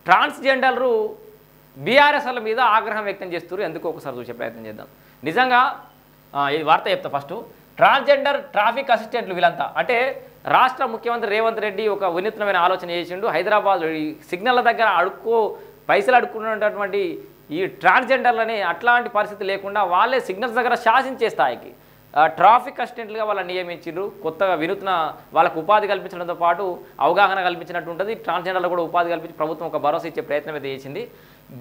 ట్రాన్స్జెండర్లు బీఆర్ఎస్ల మీద ఆగ్రహం వ్యక్తం చేస్తున్నారు. ఎందుకు ఒకసారి చూసే ప్రయత్నం చేద్దాం. నిజంగా ఈ వార్త చెప్తా ఫస్ట్. ట్రాన్స్జెండర్ ట్రాఫిక్ అసిస్టెంట్లు వీళ్ళంతా అంటే రాష్ట్ర ముఖ్యమంత్రి రేవంత్ రెడ్డి ఒక వినూత్నమైన ఆలోచన చేసిండు. హైదరాబాద్ ఈ సిగ్నల్ దగ్గర పైసలు అడుక్కున్నటువంటి ఈ ట్రాన్స్జెండర్లని అట్లాంటి పరిస్థితి లేకుండా వాళ్ళే సిగ్నల్స్ దగ్గర శాసించే స్థాయికి ట్రాఫిక్ అసిస్టెంట్లుగా వాళ్ళని నియమించారు. కొత్తగా వినూత్న వాళ్ళకు ఉపాధి కల్పించడంతో పాటు అవగాహన కల్పించినట్టు ఉంటుంది. ట్రాన్స్జెండర్లు కూడా ఉపాధి కల్పించి ప్రభుత్వం ఒక భరోసా ఇచ్చే ప్రయత్నం అయితే చేసింది.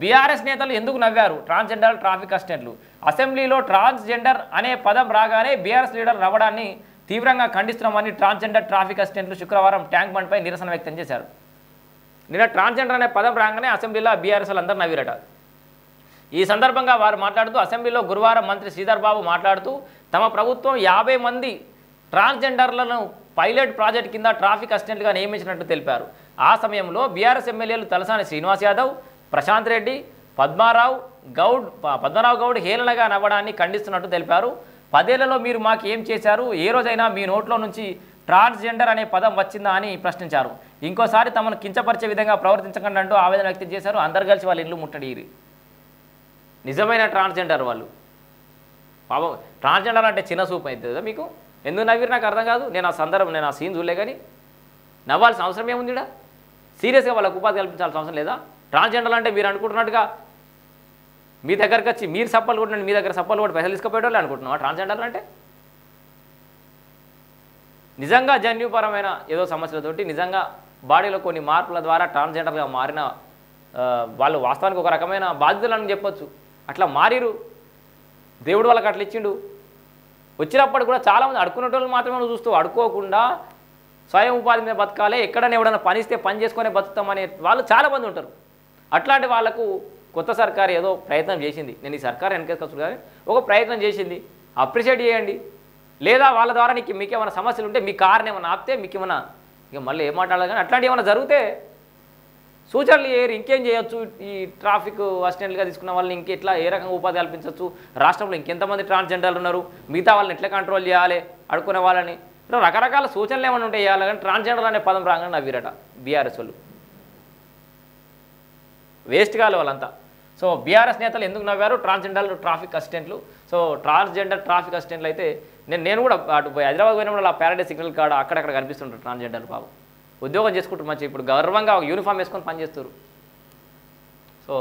బీఆర్ఎస్ నేతలు ఎందుకు నవ్వారు? ట్రాన్స్జెండర్ ట్రాఫిక్ అసిస్టెంట్లు అసెంబ్లీలో ట్రాన్స్జెండర్ అనే పదం రాగానే బీఆర్ఎస్ లీడర్ నవ్వడాన్ని తీవ్రంగా ఖండిస్తున్నామని ట్రాన్స్జెండర్ ట్రాఫిక్ అసిస్టెంట్లు శుక్రవారం ట్యాంక్ బండ్పై నిరసన వ్యక్తం చేశారు. నిన్న ట్రాన్స్జెండర్ అనే పదం రాగానే అసెంబ్లీలో బీఆర్ఎస్ అందరూ నవ్విరట. ఈ సందర్భంగా వారు మాట్లాడుతూ అసెంబ్లీలో గురువారం మంత్రి శ్రీధర్ బాబు మాట్లాడుతూ తమ ప్రభుత్వం 50 మంది ట్రాన్స్జెండర్లను పైలట్ ప్రాజెక్ట్ కింద ట్రాఫిక్ అసిస్టెంట్గా నియమించినట్టు తెలిపారు. ఆ సమయంలో బీఆర్ఎస్ ఎమ్మెల్యేలు తలసాని శ్రీనివాస్ యాదవ్, ప్రశాంత్ రెడ్డి, పద్మారావు గౌడ్ హేళనగా నవ్వడాన్ని ఖండిస్తున్నట్టు తెలిపారు. 10 ఏళ్లలో మీరు మాకు ఏం చేశారు? ఏ రోజైనా మీ నోట్లో నుంచి ట్రాన్స్జెండర్ అనే పదం వచ్చిందా అని ప్రశ్నించారు. ఇంకోసారి తమను కించపరిచే విధంగా ప్రవర్తించకండి అంటూ ఆవేదన వ్యక్తం చేశారు. అందరు కలిసి వాళ్ళ ఇల్లు ముట్టడిరి. నిజమైన ట్రాన్స్జెండర్ వాళ్ళు పాపం. ట్రాన్స్జెండర్ అంటే చిన్న సూప్ అవుతుంది కదా మీకు? ఎందుకు నవ్విరు నాకు అర్థం కాదు. నేను ఆ సీన్ చూడలే. కానీ నవ్వాల్సిన అవసరం ఏముంది? ఇక్కడ సీరియస్గా వాళ్ళకు ఉపాధి కల్పించాల్సిన అవసరం లేదా? ట్రాన్స్జెండర్ అంటే మీరు అనుకుంటున్నట్టుగా మీ దగ్గరకు వచ్చి మీరు సప్పలు కొట్టినట్టు మీ దగ్గర సప్పలు కూడా పైసలు తీసుకుపోయేటోళ్ళు అనుకుంటున్నావా ట్రాన్స్జెండర్ అంటే? నిజంగా జన్యుపరమైన ఏదో సమస్యలతోటి నిజంగా బాడీలో కొన్ని మార్పుల ద్వారా ట్రాన్స్జెండర్గా మారిన వాళ్ళు వాస్తవానికి ఒక రకమైన బాధ్యతలను చెప్పొచ్చు. అట్లా మారిరు. దేవుడు వాళ్ళకి అట్లా ఇచ్చిండు. వచ్చినప్పుడు కూడా చాలామంది అడుక్కునేటోళ్ళు మాత్రమే చూస్తూ అడుక్కోకుండా స్వయం ఉపాధి మీద బతకాలి, ఎక్కడైనా ఎవడన్నా పనిస్తే పని చేసుకునే బతుకుతామనే వాళ్ళు చాలామంది ఉంటారు. అట్లాంటి వాళ్ళకు కొత్త సర్కారు ఏదో ప్రయత్నం చేసింది. నేను ఈ సర్కారు వెనకేసుకొచ్చు కానీ ఒక ప్రయత్నం చేసింది, అప్రిషియేట్ చేయండి. లేదా వాళ్ళ ద్వారా మీకు ఏమైనా సమస్యలు ఉంటే మీ కారుని ఏమైనా ఆపితే మీకు ఏమైనా ఇక మళ్ళీ ఏం మాట్లాడాలి. కానీ అట్లాంటివి ఏమైనా జరిగితే సూచనలు ఇంకేం చేయొచ్చు? ఈ ట్రాఫిక్ అసిస్టెంట్గా తీసుకున్న వాళ్ళని ఇంకెట్లా ఏ రకంగా ఉపాధి కల్పించవచ్చు? రాష్ట్రంలో ఇంకెంతమంది ట్రాన్స్జెండర్లు ఉన్నారు? మిగతా వాళ్ళని ఎట్లా కంట్రోల్ చేయాలి? అడుక్కునే వాళ్ళని ఇట్లా రకరకాల సూచనలు ఏమైనా ఉంటే చేయాలి. కానీ ట్రాన్స్జెండర్ అనే పదం రాగానే నవ్విరట బీఆర్ఎస్ వాళ్ళు. వేస్ట్ కాదు వాళ్ళంతా. సో బీఆర్ఎస్ నేతలు ఎందుకు నవ్వారు? ట్రాన్స్జెండర్ ట్రాఫిక్ అసిస్టెంట్లు. సో ట్రాన్స్జెండర్ ట్రాఫిక్ అసిస్టెంట్లు అయితే నేను కూడా అటు హైదరాబాద్ పోయినప్పుడు ఆ ప్యారడైజ్ సిగ్నల్ కాడ అక్కడక్కడ కనిపిస్తుంటారు ట్రాన్స్జెండర్ బాబు. ఉద్యోగం చేసుకుంటారు మంచిగా. ఇప్పుడు గర్వంగా యూనిఫామ్ వేసుకొని పనిచేస్తారు. సో